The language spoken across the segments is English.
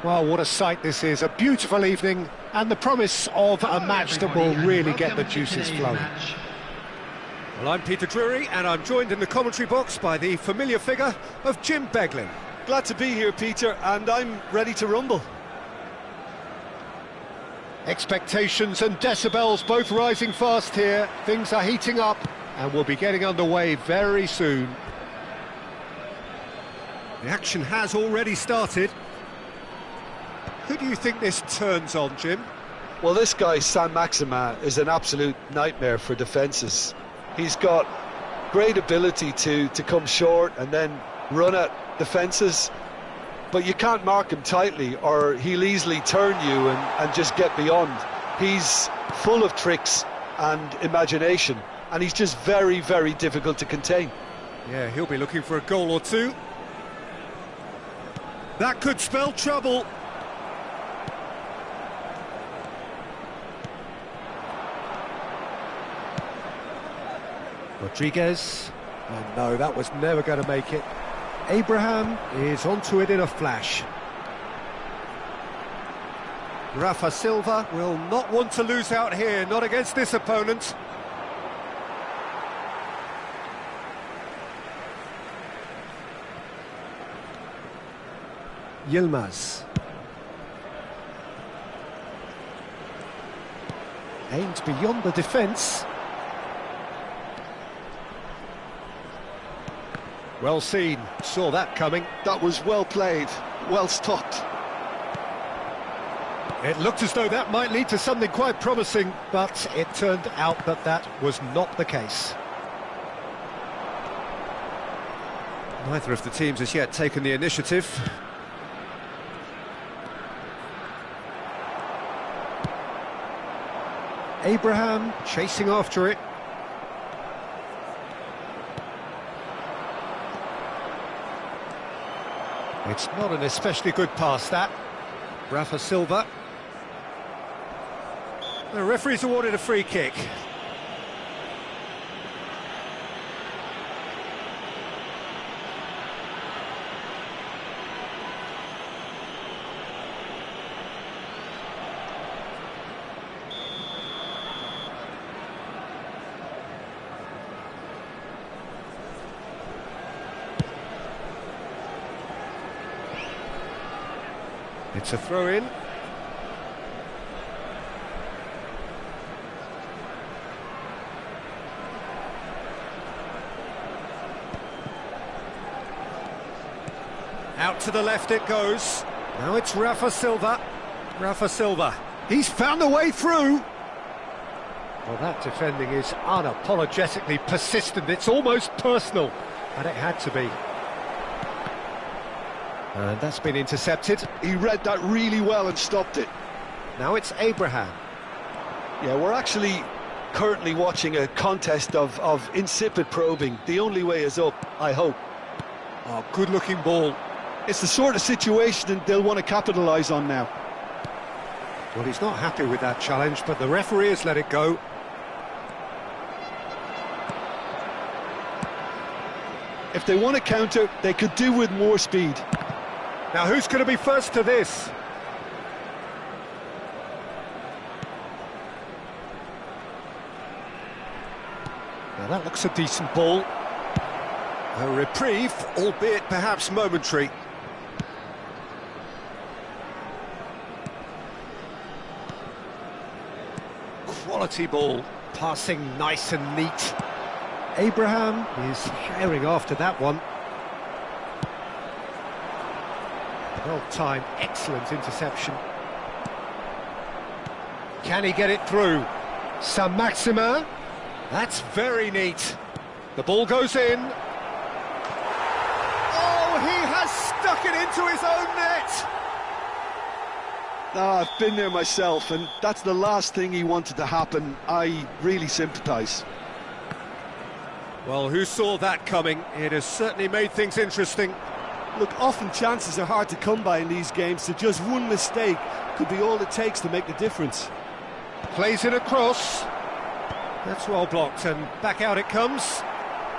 Well, what a sight this is. A beautiful evening and the promise of a match that will really get the juices flowing. Well, I'm Peter Drury and I'm joined in the commentary box by the familiar figure of Jim Beglin. Glad to be here, Peter, and I'm ready to rumble. Expectations and decibels both rising fast here. Things are heating up and we'll be getting underway very soon. The action has already started. Who do you think this turns on, Jim? Well, this guy, Saint-Maximin, is an absolute nightmare for defences. He's got great ability to come short and then run at defences, but you can't mark him tightly or he'll easily turn you and just get beyond. He's full of tricks and imagination, and he's just very, very difficult to contain. Yeah, he'll be looking for a goal or two. That could spell trouble. Rodriguez, and no, that was never going to make it. Abraham is onto it in a flash. Rafa Silva will not want to lose out here, not against this opponent. Yilmaz. Aimed beyond the defence. Well seen, saw that coming. That was well played, well stopped. It looked as though that might lead to something quite promising, but it turned out that that was not the case. Neither of the teams has yet taken the initiative. Abraham chasing after it. It's not an especially good pass, that. Rafa Silva. The referee's awarded a free kick. It's a throw-in. Out to the left it goes. Now it's Rafa Silva. Rafa Silva. He's found a way through. Well, that defending is unapologetically persistent. It's almost personal, and it had to be. And that's been intercepted. He read that really well and stopped it. Now it's Abraham. Yeah, we're actually currently watching a contest of insipid probing. The only way is up, I hope. Oh, good-looking ball. It's the sort of situation they'll want to capitalise on now. Well, he's not happy with that challenge, but the referee has let it go. If they want to counter, they could do with more speed. Now, who's going to be first to this? Now, that looks a decent ball. A reprieve, albeit perhaps momentary. Quality ball, passing nice and neat. Abraham is firing after that one. Well-timed, excellent interception. Can he get it through? Saint-Maximin. That's very neat. The ball goes in. Oh, he has stuck it into his own net! I've been there myself, and that's the last thing he wanted to happen. I really sympathise. Well, who saw that coming? It has certainly made things interesting. Look, often chances are hard to come by in these games, so just one mistake could be all it takes to make the difference. Plays it across. That's well blocked, and back out it comes.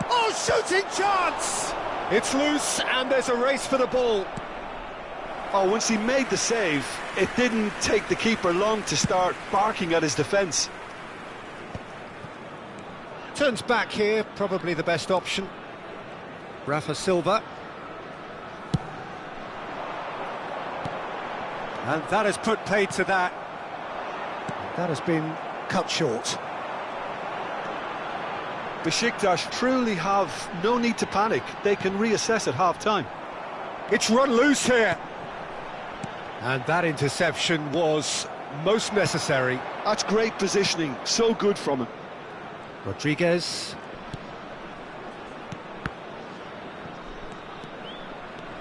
Oh, shooting chance! It's loose, and there's a race for the ball. Oh, once he made the save, it didn't take the keeper long to start barking at his defence. Turns back here, probably the best option. Rafa Silva. And that has put paid to that. That has been cut short. Besiktas truly have no need to panic. They can reassess at half-time. It's run loose here. And that interception was most necessary. That's great positioning, so good from him. Rodriguez.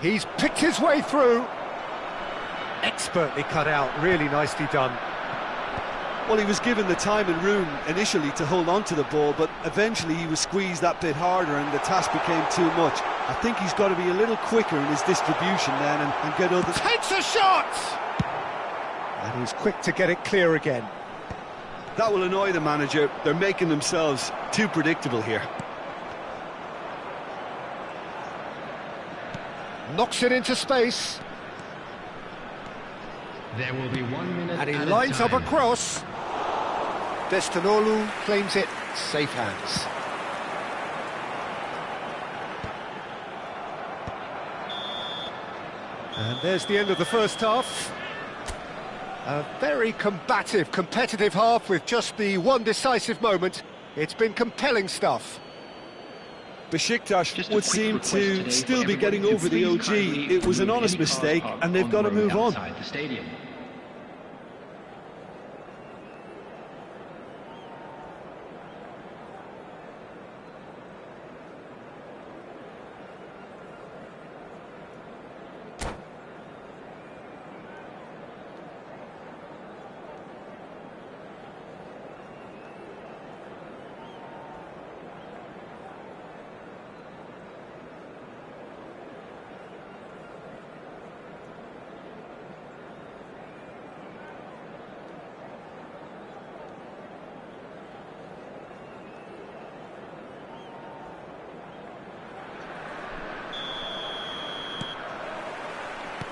He's picked his way through. Expertly cut out, really nicely done. Well, he was given the time and room initially to hold on to the ball, but eventually he was squeezed that bit harder and the task became too much. I think he's got to be a little quicker in his distribution then and get others. Takes a shot! And he's quick to get it clear again. That will annoy the manager. They're making themselves too predictable here. Knocks it into space. There will be 1 minute And he at lines a up a time. cross. Destinolu claims it, safe hands. And there's the end of the first half. A very combative, competitive half with just the one decisive moment. It's been compelling stuff. Besiktas Just a would quick seem request to today still for be everybody getting to over the please OG. kindly It was an remove honest any cars mistake, parked and they've on got the to road move on. outside the stadium.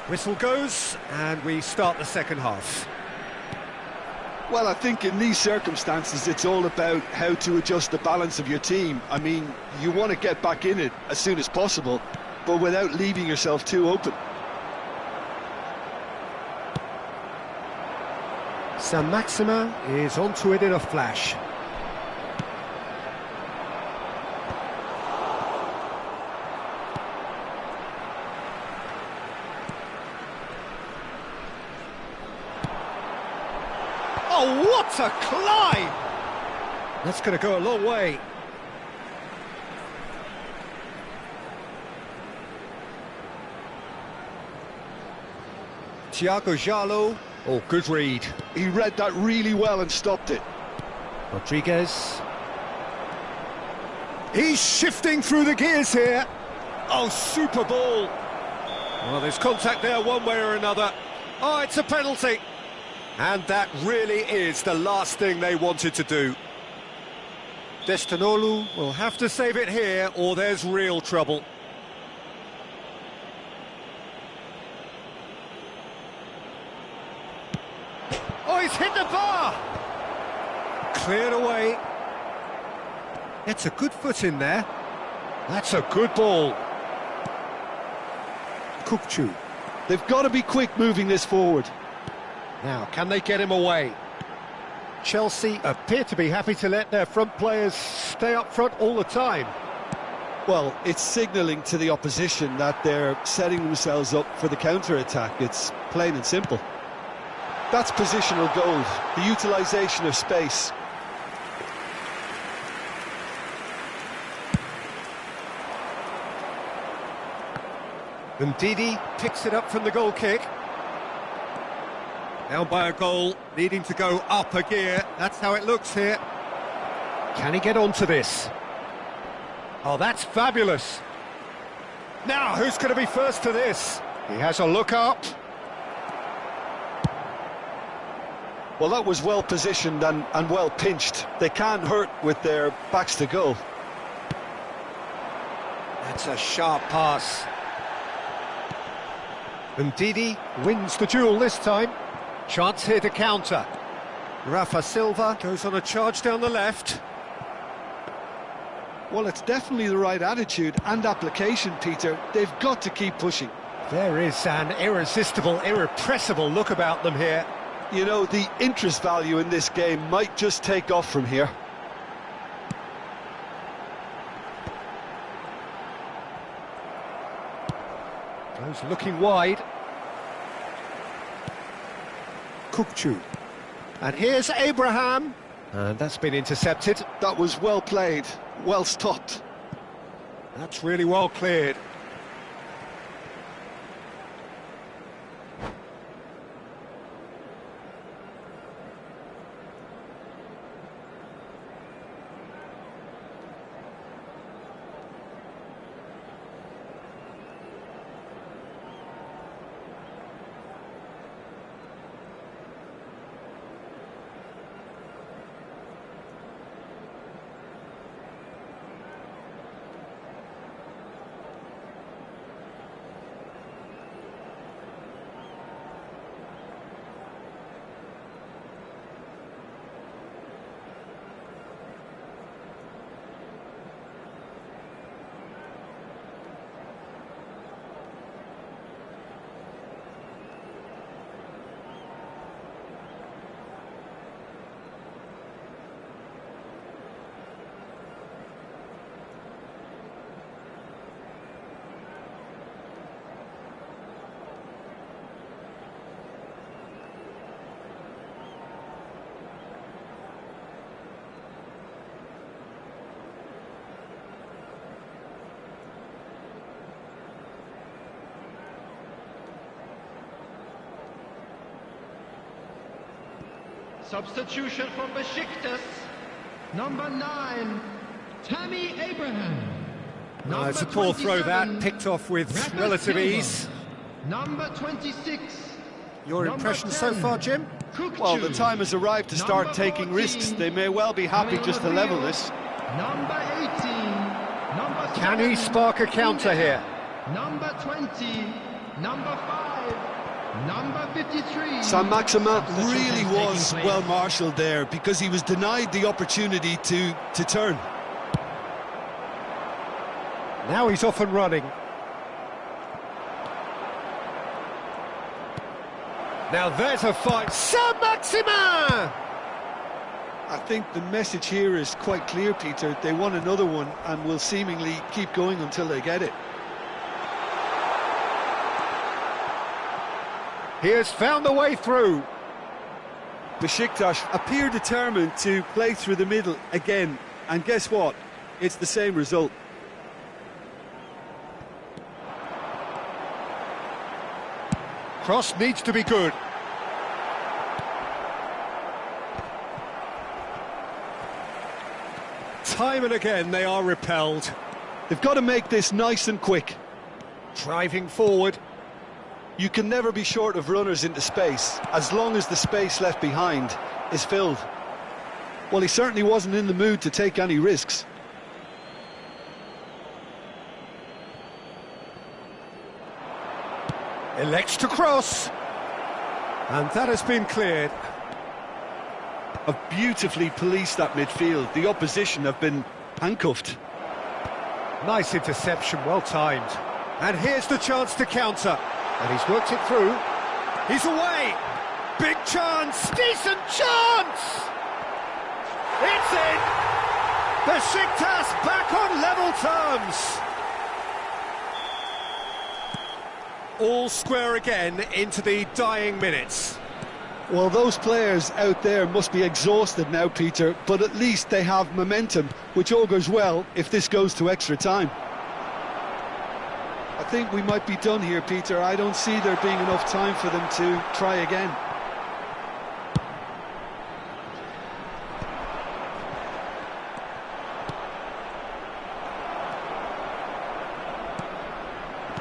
Whistle goes, and we start the second half. Well, I think in these circumstances, it's all about how to adjust the balance of your team. I mean, you want to get back in it as soon as possible, but without leaving yourself too open. Saint-Maximin is onto it in a flash. Oh, what a climb! That's going to go a long way. Thiago Jallo. Oh, good read. He read that really well and stopped it. Rodriguez. He's shifting through the gears here. Oh, super ball. Well, there's contact there one way or another. Oh, it's a penalty. And that really is the last thing they wanted to do. Destinolu will have to save it here, or there's real trouble. Oh, he's hit the bar! Cleared away. It's a good foot in there. That's a good ball. Kukçu. They've got to be quick moving this forward. Now, can they get him away? Chelsea appear to be happy to let their front players stay up front all the time. Well, it's signalling to the opposition that they're setting themselves up for the counter-attack. It's plain and simple. That's positional gold, the utilisation of space. Ndidi picks it up from the goal kick. Down by a goal, needing to go up a gear. That's how it looks here. Can he get onto this? Oh, that's fabulous. Now, who's going to be first to this? He has a look up. Well, that was well positioned and well pinched. They can't hurt with their backs to goal. That's a sharp pass. Ndidi wins the duel this time. Chance here to counter. Rafa Silva goes on a charge down the left. Well, it's definitely the right attitude and application, Peter. They've got to keep pushing. There is an irresistible, irrepressible look about them here. You know, the interest value in this game might just take off from here. Goes looking wide. Kukçu. And here's Abraham. And that's been intercepted. That was well played, well stopped. That's really well cleared. Substitution from Besiktas. Number 9, Tammy Abraham. It's a poor throw that, picked off with Rafa relative Silva. ease. Number 26. Your Number impression so 10, far, Jim? Well, the Kukçu. time has arrived to start Number taking 14, risks. They may well be happy Carlos just to level Rio. this. Number 18. Number Can he 7, spark a counter here? Number 20. Number 5. Number 53. Saint-Maximin Substitutions really taking was place. well marshalled there because he was denied the opportunity to turn. Now he's off and running. Now there's a fight. Saint-Maximin! I think the message here is quite clear, Peter. They want another one and will seemingly keep going until they get it. He has found the way through. Besiktas appear determined to play through the middle again, and guess what? It's the same result. Cross needs to be good. Time and again they are repelled. They've got to make this nice and quick. Driving forward. You can never be short of runners into space, as long as the space left behind is filled. Well, he certainly wasn't in the mood to take any risks. Elects to cross. And that has been cleared. Have beautifully policed that midfield. The opposition have been handcuffed. Nice interception, well timed. And here's the chance to counter. And he's worked it through. He's away. Big chance. Decent chance. It's in. Besiktas back on level terms. All square again into the dying minutes. Well, those players out there must be exhausted now, Peter, but at least they have momentum, which augurs well if this goes to extra time. I think we might be done here, Peter. I don't see there being enough time for them to try again.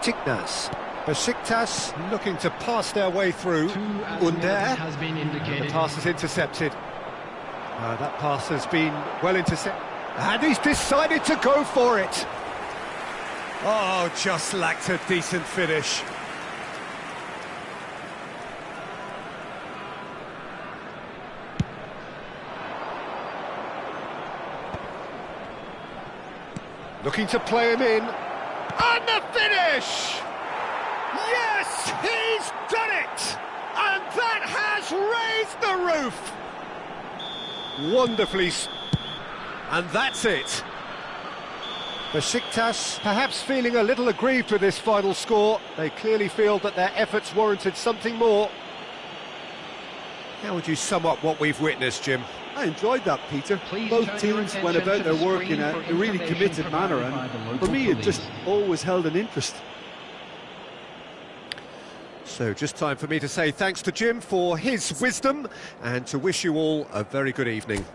Tiknas. Besiktas looking to pass their way through. Under. Has been indicated. The pass is intercepted. That pass has been well intercepted. And he's decided to go for it. Oh, just lacked a decent finish. Looking to play him in. And the finish! Yes, he's done it! And that has raised the roof! Wonderfully... And that's it. Besiktas perhaps feeling a little aggrieved with this final score. They clearly feel that their efforts warranted something more. How would you sum up what we've witnessed, Jim? I enjoyed that, Peter. Please Both turn your teams went attention about to their the work in screen a for really information committed manner, provided by the and local for me it police. just always held an interest. So just time for me to say thanks to Jim for his wisdom and to wish you all a very good evening.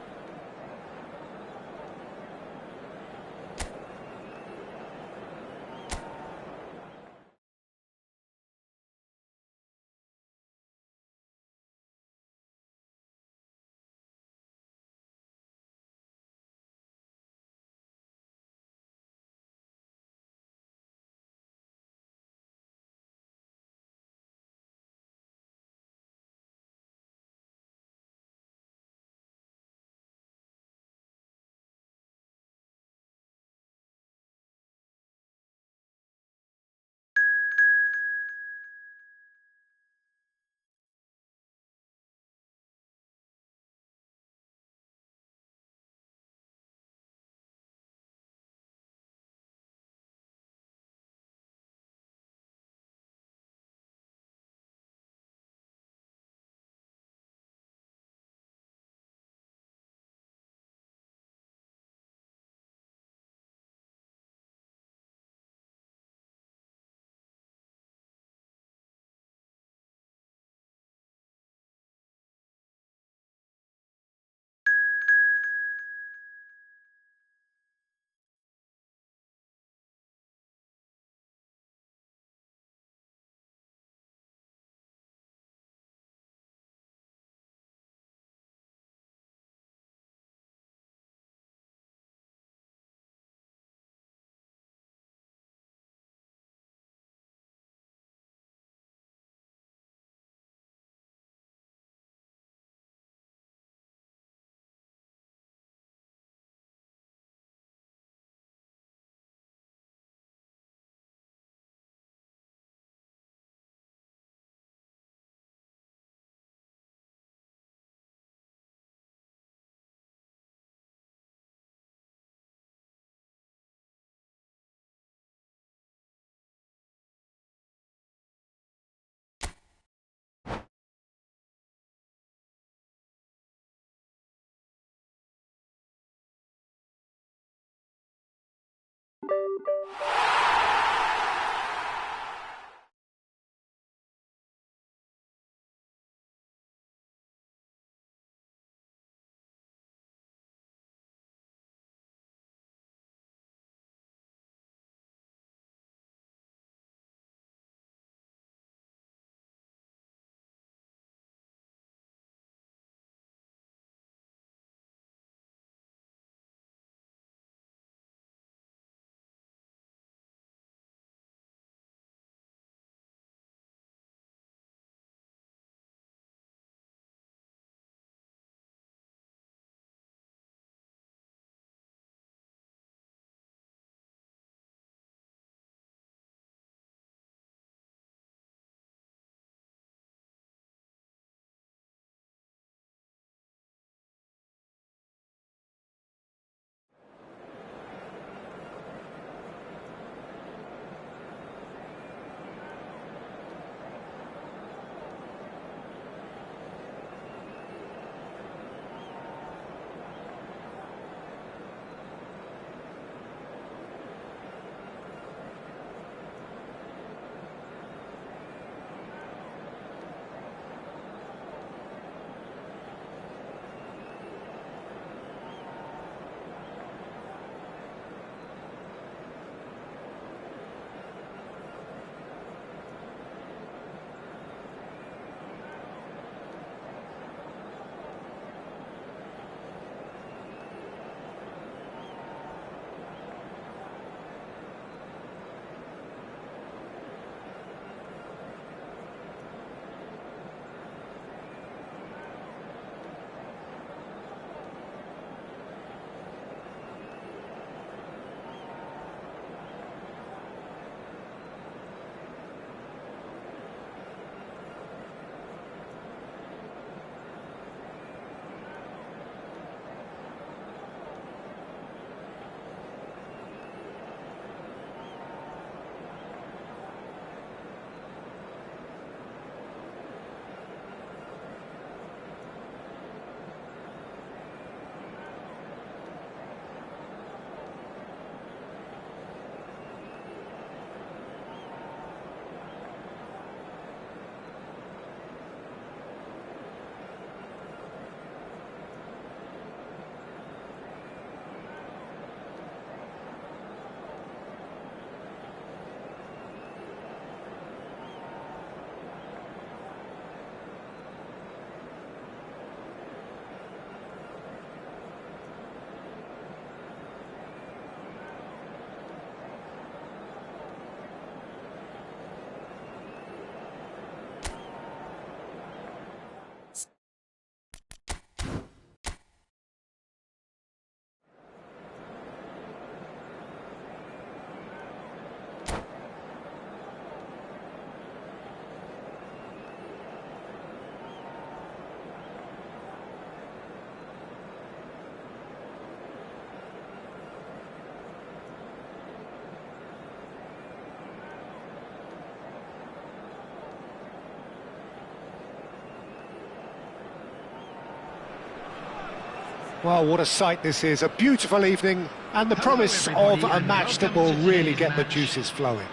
Well, what a sight this is. A beautiful evening and the promise of a match that will really get the juices flowing.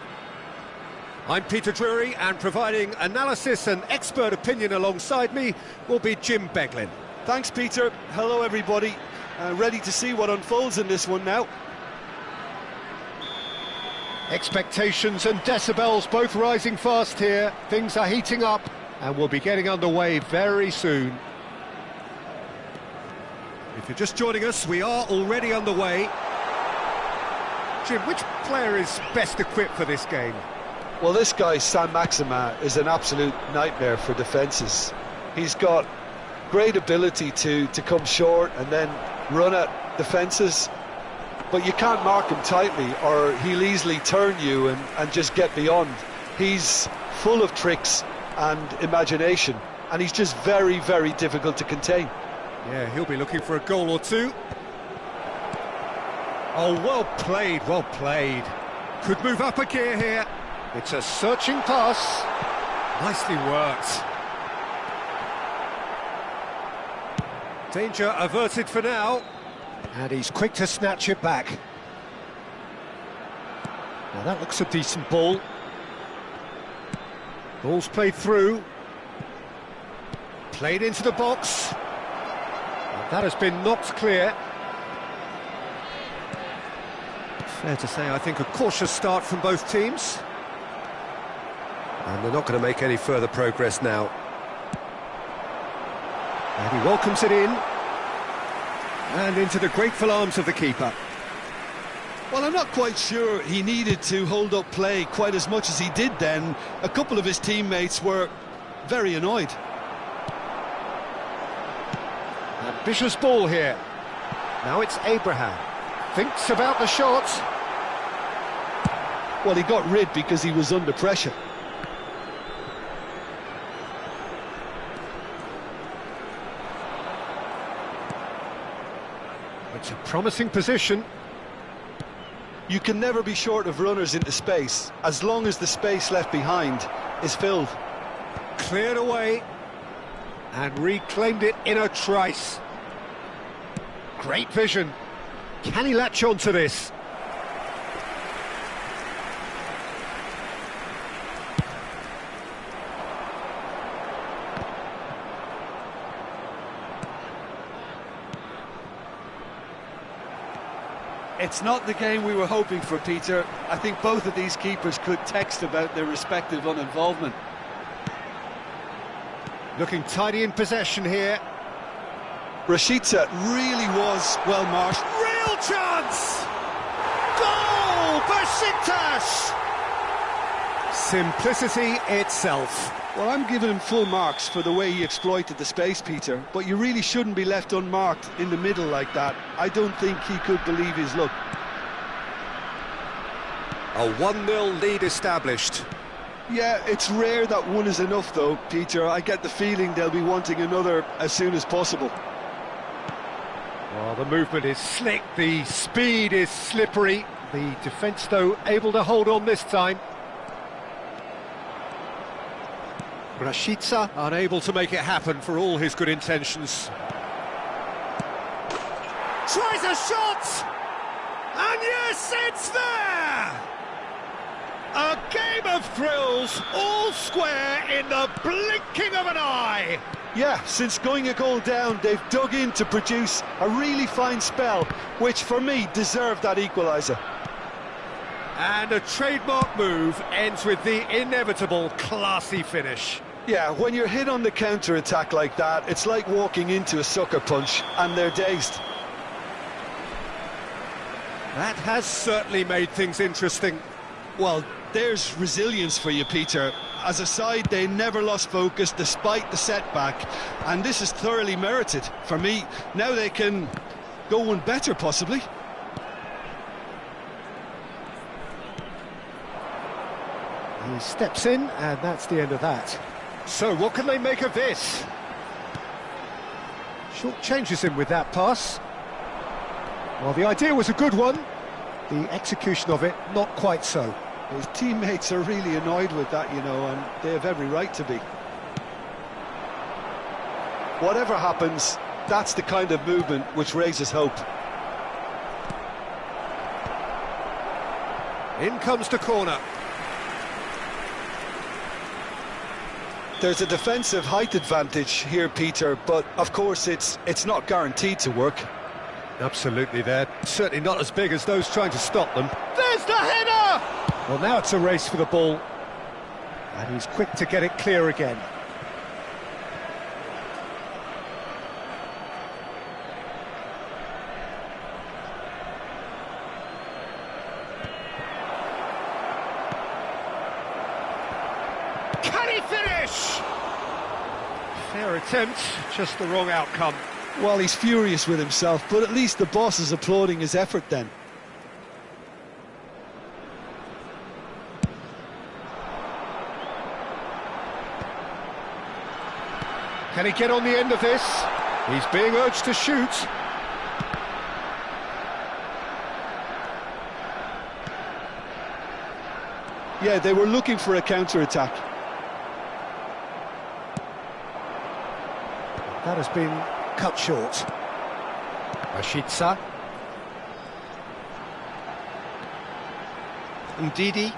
I'm Peter Drury, and providing analysis and expert opinion alongside me will be Jim Beglin. Thanks, Peter. Hello, everybody. Ready to see what unfolds in this one now. Expectations and decibels both rising fast here. Things are heating up and we'll be getting underway very soon. If you're just joining us, we are already underway. Jim, which player is best equipped for this game? Well, this guy, Saint-Maximin, is an absolute nightmare for defences. He's got great ability to come short and then run at defences, but you can't mark him tightly or he'll easily turn you and just get beyond. He's full of tricks and imagination, and he's just very, very difficult to contain. Yeah, he'll be looking for a goal or two. Oh, well played, well played. Could move up a gear here. It's a searching pass. Nicely worked. Danger averted for now. And he's quick to snatch it back. Now that looks a decent ball. Ball's played through. Played into the box. And that has been knocked clear. Fair to say, I think, a cautious start from both teams. And they're not going to make any further progress now. And he welcomes it in. And into the grateful arms of the keeper. Well, I'm not quite sure he needed to hold up play quite as much as he did then. A couple of his teammates were very annoyed. Ambitious ball here. Now it's Abraham. Thinks about the shot. Well, he got rid because he was under pressure. It's a promising position. You can never be short of runners into space, as long as the space left behind is filled. Cleared away. And reclaimed it in a trice. Great vision. Can he latch on to this? It's not the game we were hoping for, Peter. I think both of these keepers could text about their respective uninvolvement. Looking tidy in possession here. Rashica really was well marked. Real chance! Goal! Besiktas! Simplicity itself. Well, I'm giving him full marks for the way he exploited the space, Peter, but you really shouldn't be left unmarked in the middle like that. I don't think he could believe his luck. A 1-0 lead established. Yeah, it's rare that one is enough though, Peter. I get the feeling they'll be wanting another as soon as possible. Well, the movement is slick, the speed is slippery. The defence, though, able to hold on this time. Rashica unable to make it happen for all his good intentions. Tries a shot! And yes, it's there! A game of thrills, all square in the blinking of an eye. Yeah, since going a goal down, they've dug in to produce a really fine spell, which for me deserved that equaliser. And a trademark move ends with the inevitable classy finish. Yeah, when you're hit on the counter-attack like that, it's like walking into a sucker punch, and they're dazed. That has certainly made things interesting. Well, there's resilience for you, Peter. As a side, they never lost focus despite the setback, and this is thoroughly merited. For me, now they can go one better, possibly. He steps in, and that's the end of that. So, what can they make of this? Short changes him with that pass. Well, the idea was a good one. The execution of it, not quite so. His teammates are really annoyed with that, you know, and they have every right to be. Whatever happens, that's the kind of movement which raises hope. In comes the corner. There's a defensive height advantage here, Peter, but of course it's not guaranteed to work. Absolutely, they're certainly not as big as those trying to stop them. There's the header! Well, now it's a race for the ball. And he's quick to get it clear again. Can he finish? Fair attempt, just the wrong outcome. Well, he's furious with himself, but at least the boss is applauding his effort then. Can he get on the end of this? He's being urged to shoot. Yeah, they were looking for a counter-attack. That has been cut short. Rashica. Ndidi.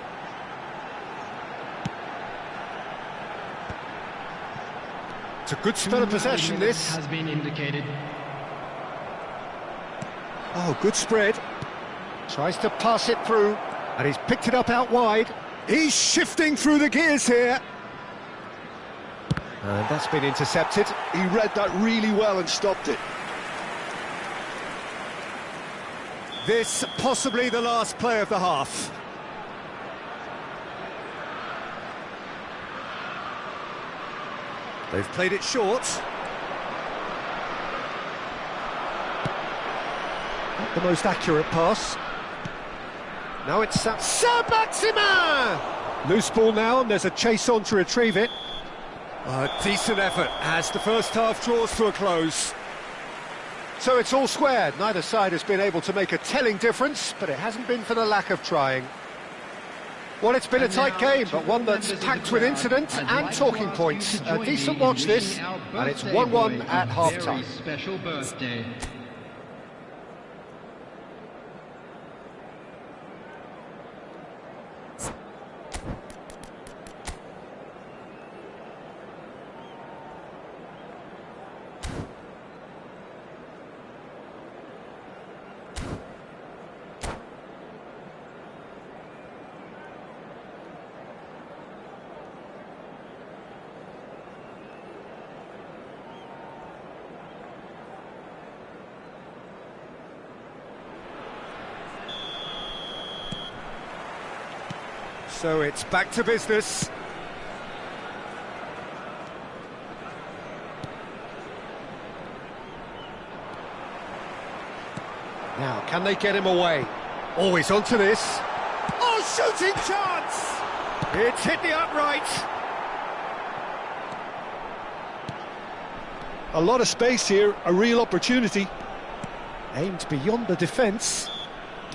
It's a good spell of possession, this. Has been indicated. Oh, good spread. Tries to pass it through, and he's picked it up out wide. He's shifting through the gears here. And that's been intercepted. He read that really well and stopped it. This possibly the last play of the half. They've played it short. Not the most accurate pass. Now it's Saint-Maximin! Loose ball now, and there's a chase on to retrieve it. A decent effort as the first half draws to a close. So it's all squared. Neither side has been able to make a telling difference, but it hasn't been for the lack of trying. Well, it's been a tight game, but one that's packed with incident and talking points. A decent watch this, and it's 1-1 at half-time. Special birthday. So it's back to business. Now, can they get him away? Always onto this. Oh, shooting chance! It's hit the upright. A lot of space here, a real opportunity. Aimed beyond the defence.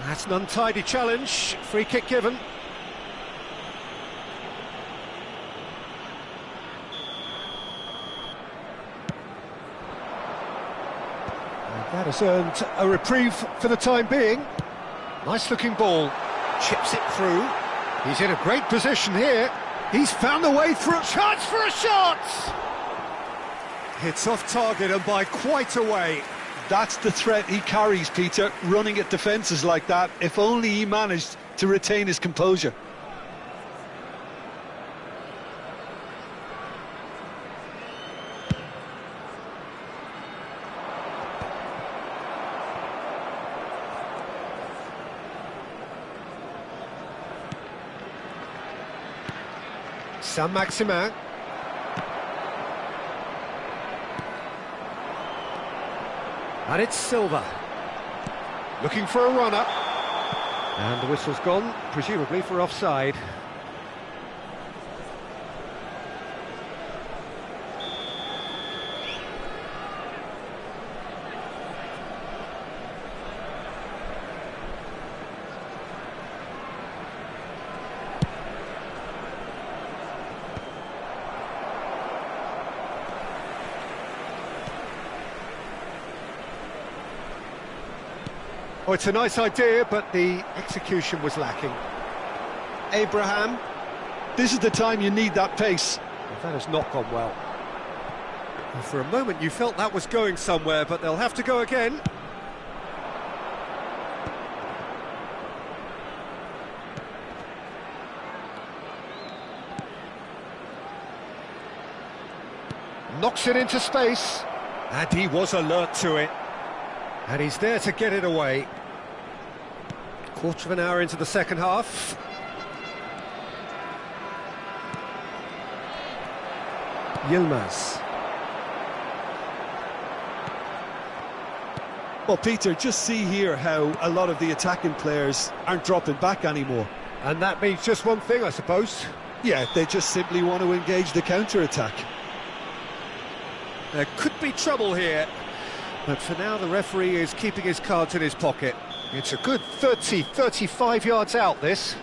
That's an untidy challenge. Free kick given. That has earned a reprieve for the time being. Nice looking ball. Chips it through. He's in a great position here. He's found a way through. Chance for a shot! Hits off target and by quite a way. That's the threat he carries, Peter, running at defences like that. If only he managed to retain his composure. Saint-Maximin. And it's Silva. Looking for a runner. And the whistle's gone, presumably for offside. Oh, it's a nice idea, but the execution was lacking. Abraham. This is the time you need that pace. That has not gone well. For a moment you felt that was going somewhere, but they'll have to go again. Knocks it into space. And he was alert to it. And he's there to get it away. Quarter of an hour into the second half. Yilmaz. Well, Peter, just see here how a lot of the attacking players aren't dropping back anymore. And that means just one thing, I suppose. Yeah, they just simply want to engage the counter-attack. There could be trouble here. But for now, the referee is keeping his cards in his pocket. It's a good 30, 35 yards out, this.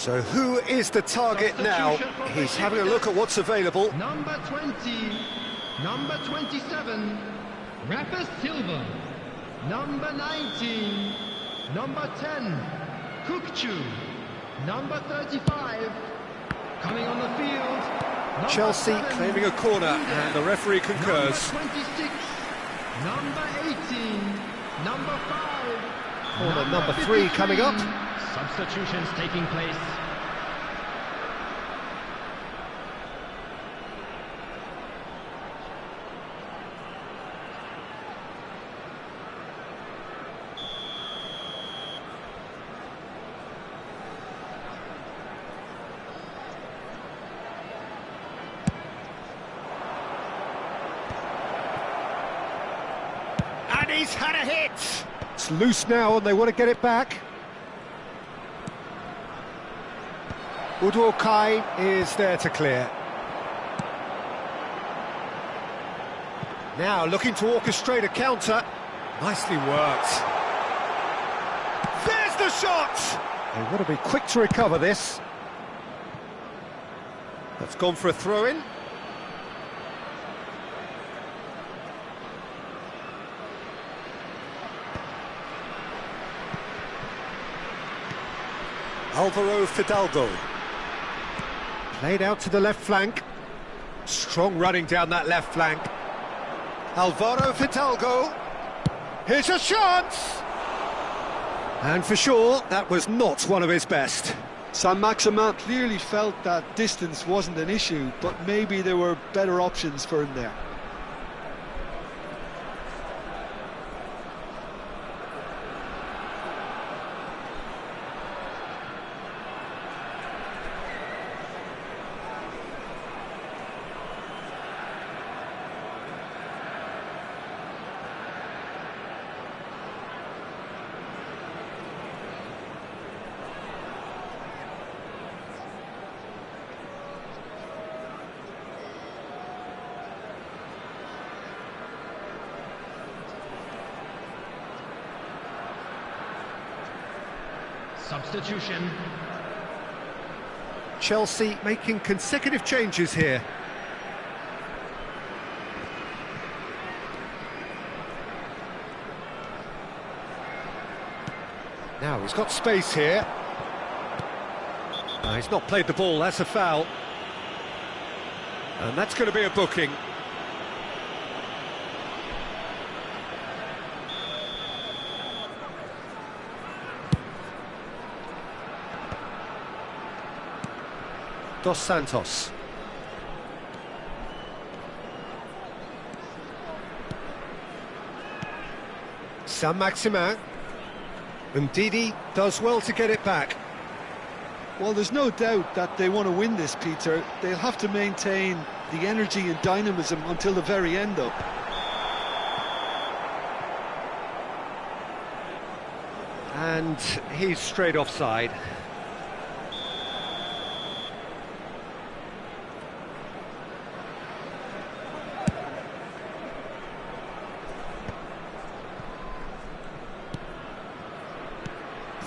So who is the target now? He's having a look at what's available. Number 20, number 27, Rafa Silva. Number 19, number 10, Kukcu. Number 35, coming on the field. Number Chelsea 7, claiming a corner, and the referee concurs. Number 26, number 18, number 5. Corner number 3 coming up. Substitutions taking place. And he's had a hit! It's loose now and they want to get it back. Udokai is there to clear. Now looking to orchestrate a counter. Nicely worked. There's the shot! They want to be quick to recover this. That's gone for a throw-in. Alvaro Fidalgo. Played out to the left flank. Strong running down that left flank. Alvaro Fidalgo. Here's a chance! And for sure, that was not one of his best. Saint-Maximin clearly felt that distance wasn't an issue, but maybe there were better options for him there. Substitution. Chelsea making consecutive changes here. Now he's got space here. He's not played the ball, that's a foul. And that's going to be a booking. Dos Santos. Saint-Maximin. And Ndidi does well to get it back. Well, there's no doubt that they want to win this, Peter. They'll have to maintain the energy and dynamism until the very end, though. And he's straight offside.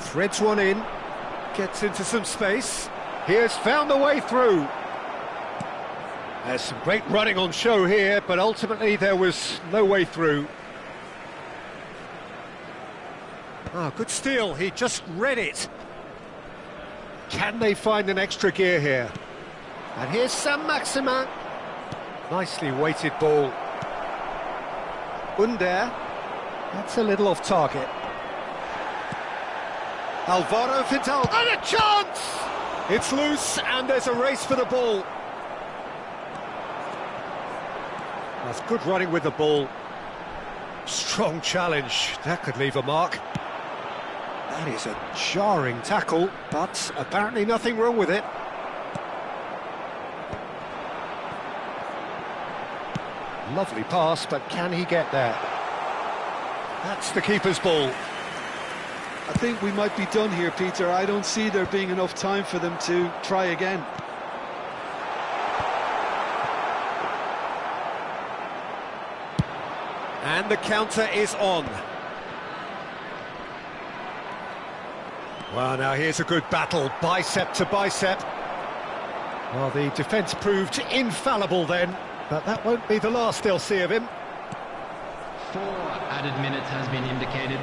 Threads one in, gets into some space. He has found the way through. There's some great running on show here, but ultimately there was no way through. Ah, good steal, he just read it. Can they find an extra gear here? And here's Saint-Maximin. Nicely weighted ball. Under, that's a little off target. Alvaro Fidalgo, and a chance! It's loose, and there's a race for the ball. That's good running with the ball. Strong challenge, that could leave a mark. That is a jarring tackle, but apparently nothing wrong with it. Lovely pass, but can he get there? That's the keeper's ball. I think we might be done here, Peter. I don't see there being enough time for them to try again. And the counter is on. Well, now here's a good battle, bicep to bicep. Well, the defence proved infallible then, but that won't be the last they'll see of him. 4 added minutes has been indicated.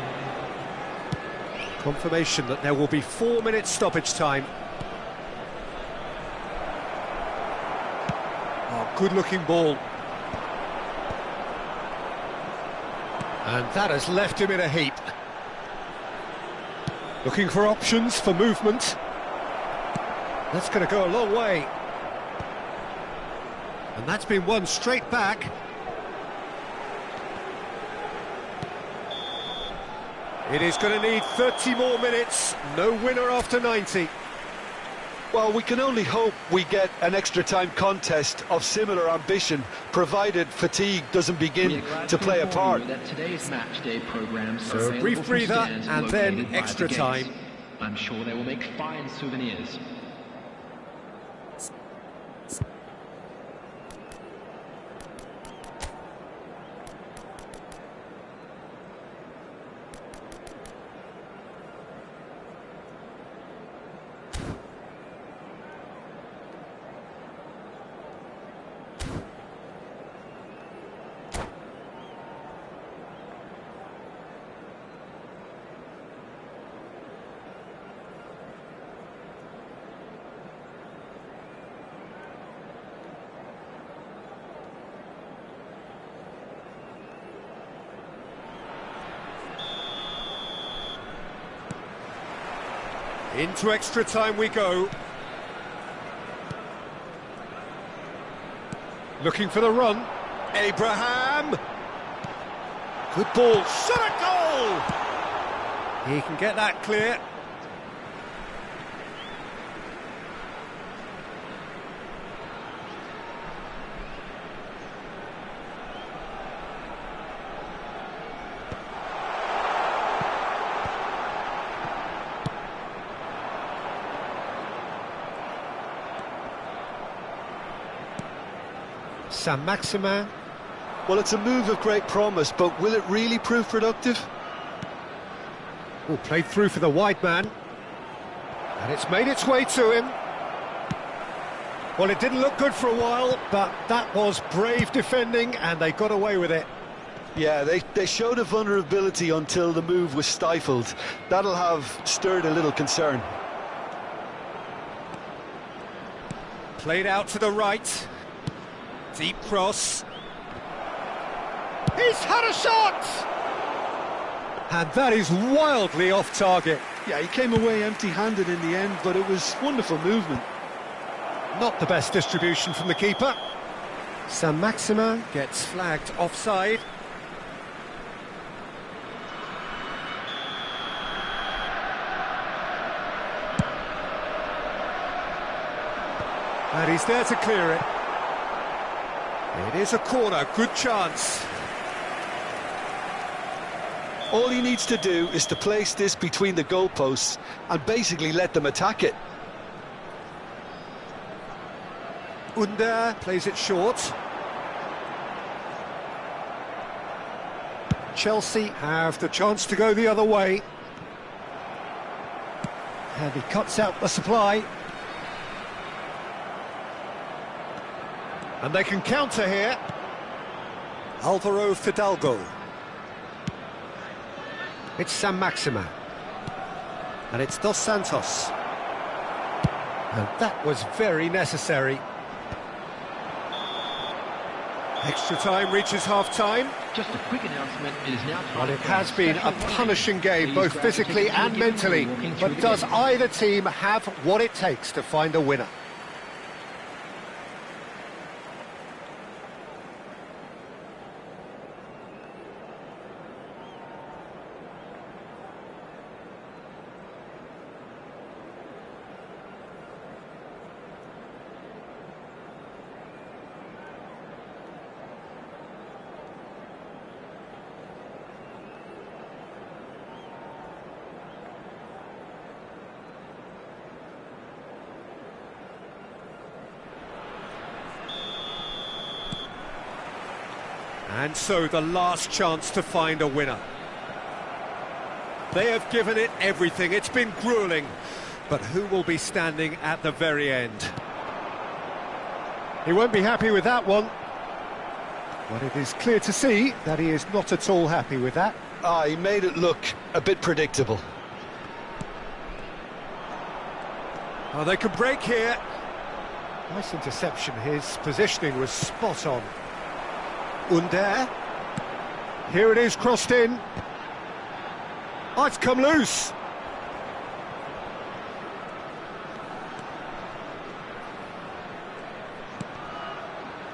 Confirmation that there will be 4 minutes stoppage time. Oh, good-looking ball. And that has left him in a heap. Looking for options for movement. That's going to go a long way. And that's been won straight back. It is going to need 30 more minutes. No winner after 90. Well, we can only hope we get an extra time contest of similar ambition, provided fatigue doesn't begin to play a part. That today's match day programs So a brief breather and then extra time. I'm sure they will make fine souvenirs. Into extra time we go. Looking for the run. Abraham! Good ball. Shot a goal! He can get that clear. Saint-Maximin. Well, it's a move of great promise, but will it really prove productive? Oh, played through for the wide man. And it's made its way to him. Well, it didn't look good for a while, but that was brave defending, and they got away with it. Yeah, they showed a vulnerability until the move was stifled. That'll have stirred a little concern. Played out to the right. Deep cross. He's had a shot! And that is wildly off target. Yeah, he came away empty-handed in the end, but it was wonderful movement. Not the best distribution from the keeper. Saint-Maximin gets flagged offside. And he's there to clear it. It is a corner, good chance. All he needs to do is to place this between the goalposts and basically let them attack it. Under plays it short. Chelsea have the chance to go the other way. And he cuts out the supply. And they can counter here. Alvaro Fidalgo. It's Saint-Maximin. And it's Dos Santos. And that was very necessary. Extra time reaches half-time. Just a quick announcement, it is now time. Well, it has been a punishing game, both physically and mentally. But does either team have what it takes to find a winner? And so the last chance to find a winner. They have given it everything. It's been gruelling. But who will be standing at the very end? He won't be happy with that one. But it is clear to see that he is not at all happy with that. He made it look a bit predictable. Oh, they can break here. Nice interception. His positioning was spot on. Under. Here it is, crossed in. Oh, it's come loose.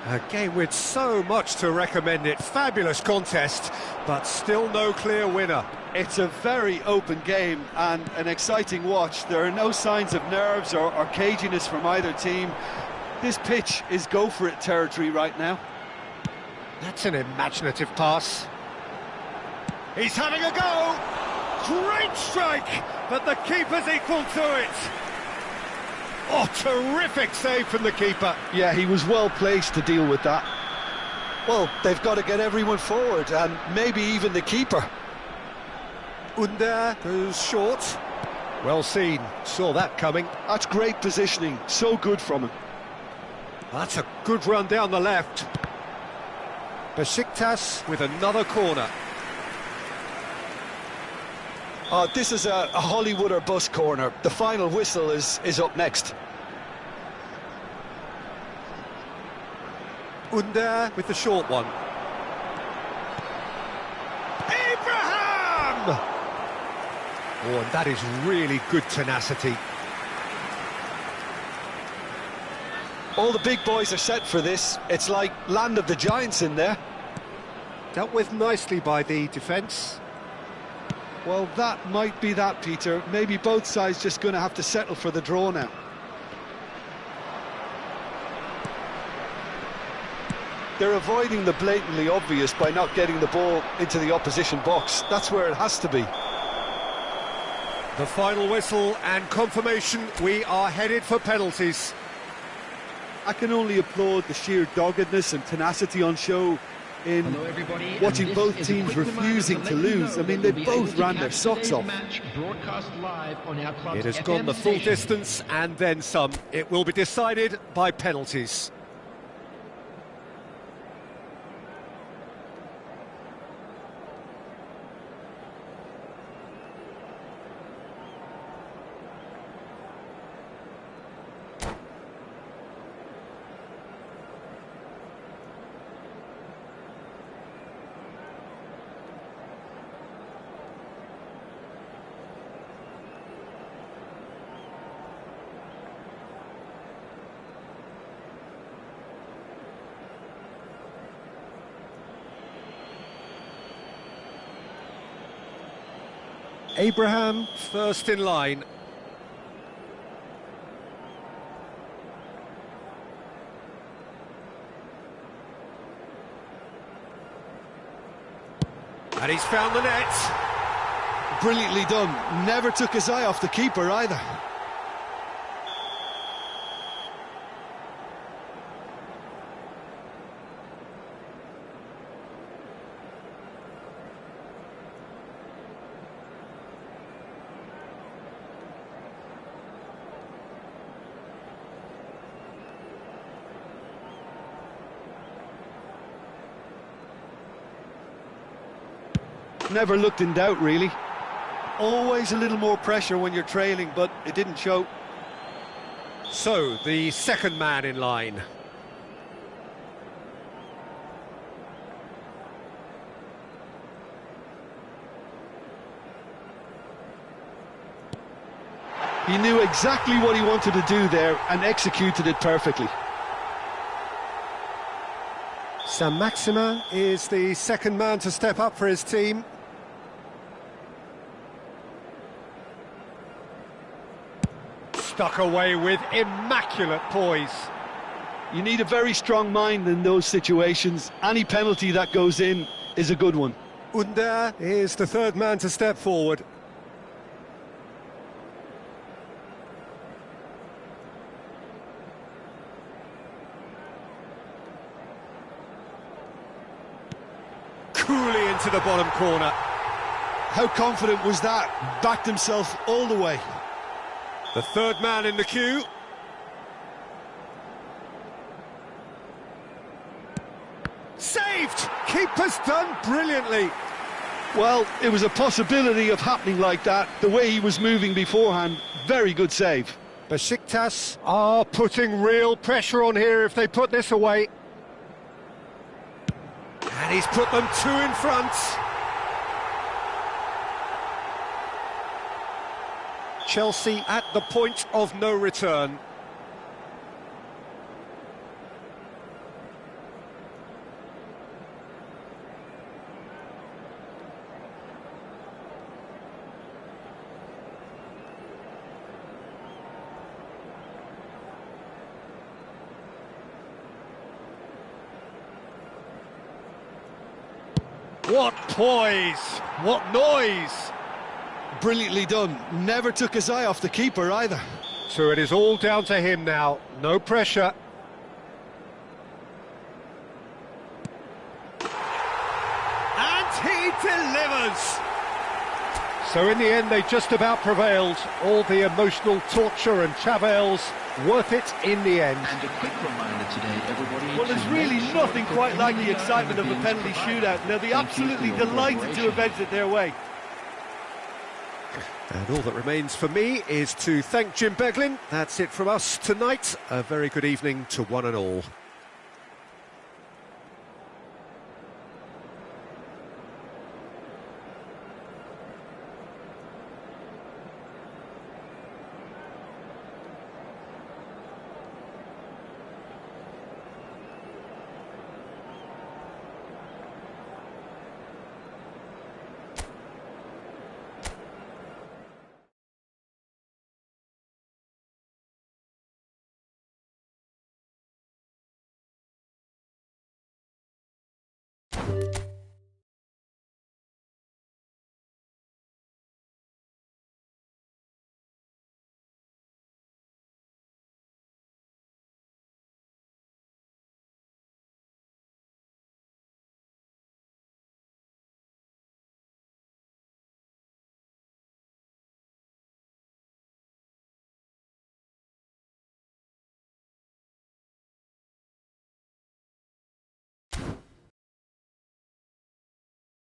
A game with so much to recommend it. Fabulous contest, but still no clear winner. It's a very open game and an exciting watch. There are no signs of nerves or caginess from either team. This pitch is go-for-it territory right now. That's an imaginative pass. He's having a go! Great strike, but the keeper's equal to it. Oh, terrific save from the keeper. Yeah, he was well placed to deal with that. Well, they've got to get everyone forward, and maybe even the keeper. Under goes short. Well seen, saw that coming. That's great positioning, so good from him. That's a good run down the left. Besiktas with another corner. This is a Hollywood or bust corner. The final whistle is up next. Under with the short one. Abraham! Oh, and that is really good tenacity. All the big boys are set for this. It's like Land of the Giants in there. Dealt with nicely by the defence. Well, that might be that, Peter. Maybe both sides just going to have to settle for the draw now. They're avoiding the blatantly obvious by not getting the ball into the opposition box. That's where it has to be. The final whistle and confirmation, we are headed for penalties. I can only applaud the sheer doggedness and tenacity on show in watching both teams refusing to lose. I mean, they both ran their socks off. It has gone the full distance and then some. It will be decided by penalties. Abraham first in line. And he's found the net. Brilliantly done. Never took his eye off the keeper either. Never looked in doubt, really. Always a little more pressure when you're trailing, but it didn't show. So, the second man in line. He knew exactly what he wanted to do there and executed it perfectly. Saint-Maximin is the second man to step up for his team. Stuck away with immaculate poise. You need a very strong mind in those situations. Any penalty that goes in is a good one. Under is the third man to step forward. Coolly into the bottom corner. How confident was that? Backed himself all the way. The third man in the queue. Saved! Keeper's done brilliantly. Well, it was a possibility of happening like that. The way he was moving beforehand, very good save. Besiktas are putting real pressure on here if they put this away. And he's put them two in front. Chelsea at the point of no return. What poise! What noise! Brilliantly done. Never took his eye off the keeper either. So it is all down to him now. No pressure. And he delivers! So in the end, they just about prevailed. All the emotional torture and travails, worth it in the end. And a quick reminder today, everybody. Well, there's really nothing quite like the excitement of a penalty shootout. They'll be absolutely delighted to avenge it their way. And all that remains for me is to thank Jim Beglin. That's it from us tonight. A very good evening to one and all.